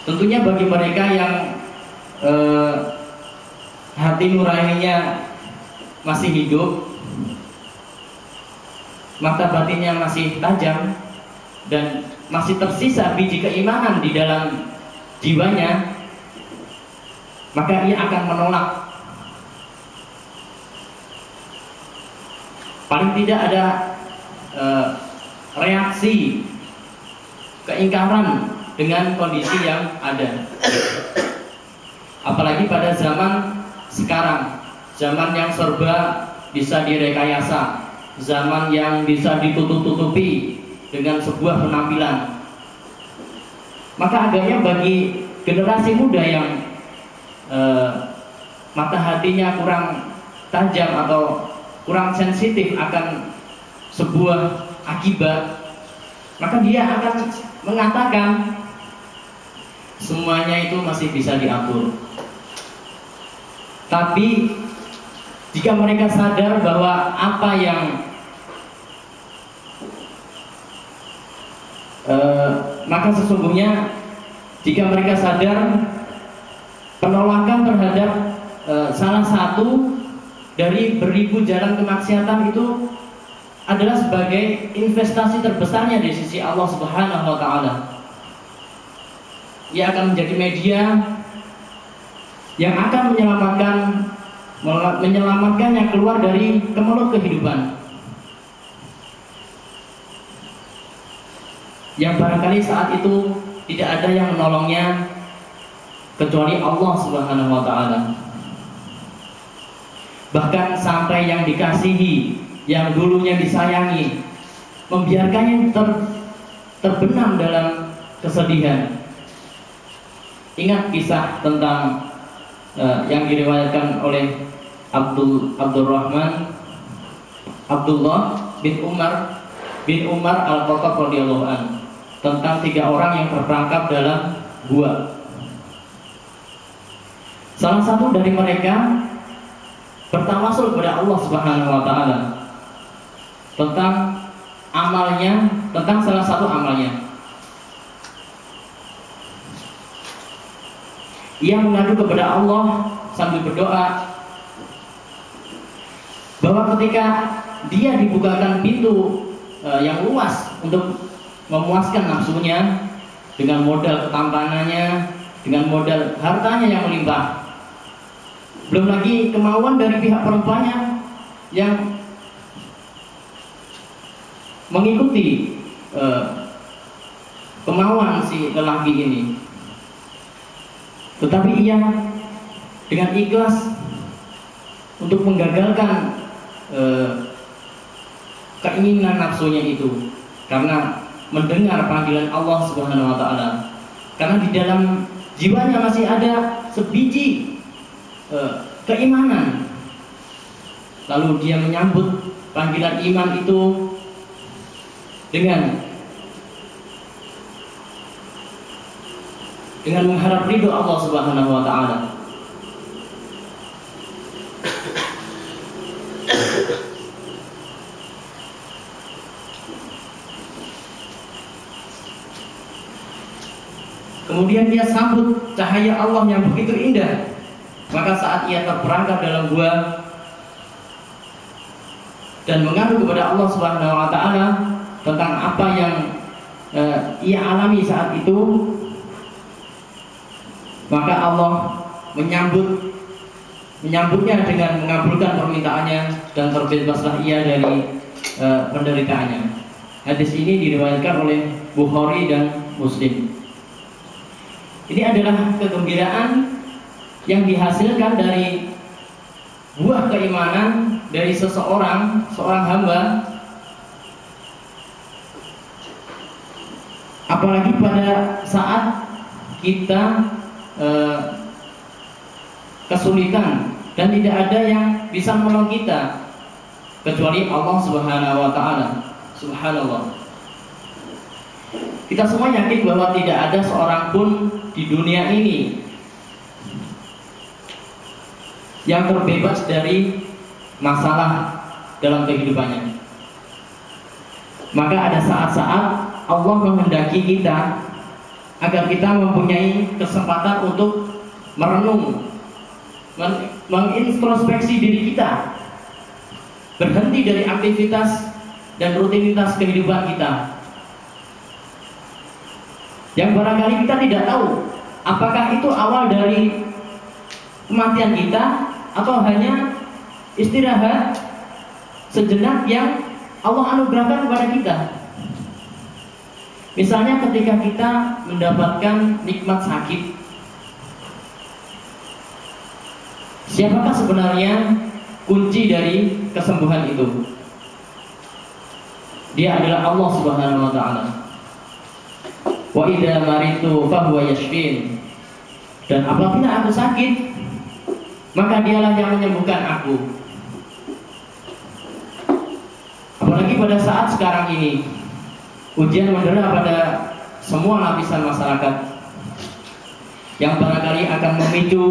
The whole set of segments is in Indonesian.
Tentunya bagi mereka yang hati nuraninya masih hidup, mata batinnya masih tajam, dan masih tersisa biji keimanan di dalam jiwanya, maka ia akan menolak. Paling tidak ada reaksi keingkaran dengan kondisi yang ada. Apalagi pada zaman sekarang, zaman yang serba bisa direkayasa, zaman yang bisa ditutup-tutupi dengan sebuah penampilan. Maka agaknya bagi generasi muda yang mata hatinya kurang tajam atau kurang sensitif akan sebuah akibat, maka dia akan mengatakan semuanya itu masih bisa diatur. Tapi jika mereka sadar bahwa apa yang maka sesungguhnya jika mereka sadar penolakan terhadap salah satu dari beribu jalan kemaksiatan itu adalah sebagai investasi terbesarnya di sisi Allah Subhanahu wa taala. Ia akan menjadi media yang akan menyelamatkannya keluar dari kemelut kehidupan, yang barangkali saat itu tidak ada yang menolongnya kecuali Allah Subhanahu wa taala. Bahkan sampai yang dikasihi, yang dulunya disayangi, membiarkannya terbenam dalam kesedihan. Ingat kisah tentang yang diriwayatkan oleh Abdullah bin Umar Al-Khattab radhiyallahu anhu tentang 3 orang yang terperangkap dalam gua. Salah satu dari mereka bertawasul kepada Allah Subhanahu wa taala tentang amalnya, tentang salah satu amalnya. Ia mengadu kepada Allah sambil berdoa bahwa ketika dia dibukakan pintu yang luas untuk memuaskan nafsunya dengan modal ketampanannya, dengan modal hartanya yang melimpah, belum lagi kemauan dari pihak perempuannya yang mengikuti kemauan si lelaki ini. Tetapi ia dengan ikhlas untuk menggagalkan keinginan nafsunya itu, karena mendengar panggilan Allah Subhanahu wa taala, karena di dalam jiwanya masih ada sebiji keimanan. Lalu dia menyambut panggilan iman itu dengan mengharap ridho Allah Subhanahu wa taala. Kemudian dia sambut cahaya Allah yang begitu indah. Maka saat ia terperangkap dalam gua dan mengadu kepada Allah Subhanahu wa taala tentang apa yang ia alami saat itu, maka Allah menyambutnya dengan mengabulkan permintaannya dan terbebaslah ia dari penderitaannya. Hadis ini diriwayatkan oleh Bukhari dan Muslim. Ini adalah kegembiraan yang dihasilkan dari buah keimanan dari seorang hamba, apalagi pada saat kita kesulitan dan tidak ada yang bisa menolong kita kecuali Allah Subhanahu wa taala. Subhanallah. Kita semua yakin bahwa tidak ada seorang pun di dunia ini yang terbebas dari masalah dalam kehidupannya. Maka ada saat-saat Allah menghendaki kita agar kita mempunyai kesempatan untuk merenung, mengintrospeksi diri kita, berhenti dari aktivitas dan rutinitas kehidupan kita yang barangkali kita tidak tahu apakah itu awal dari kematian kita atau hanya istirahat sejenak yang Allah anugerahkan kepada kita. Misalnya ketika kita mendapatkan nikmat sakit, siapakah sebenarnya kunci dari kesembuhan itu? Dia adalah Allah Subhanahu wa taala. Wa idza maritu fahuwa yashfin. Dan apabila aku sakit, maka dialah yang menyembuhkan aku. Apalagi pada saat sekarang ini, ujian mendera pada semua lapisan masyarakat yang barangkali akan memicu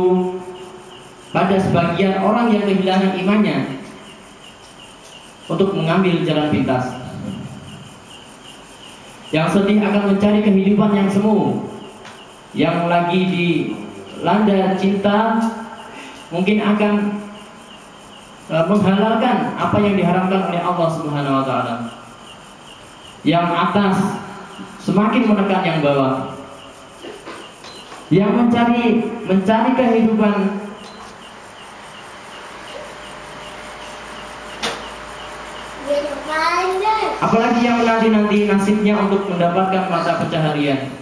pada sebagian orang yang kehilangan imannya untuk mengambil jalan pintas, yang sedih akan mencari kehidupan yang semu, yang lagi dilanda cinta mungkin akan menghalalkan apa yang diharamkan oleh Allah Subhanahu wa taala. Yang atas semakin menekan yang bawah. Yang mencari kehidupan apalagi yang menanti-nanti nasibnya untuk mendapatkan mata pencaharian.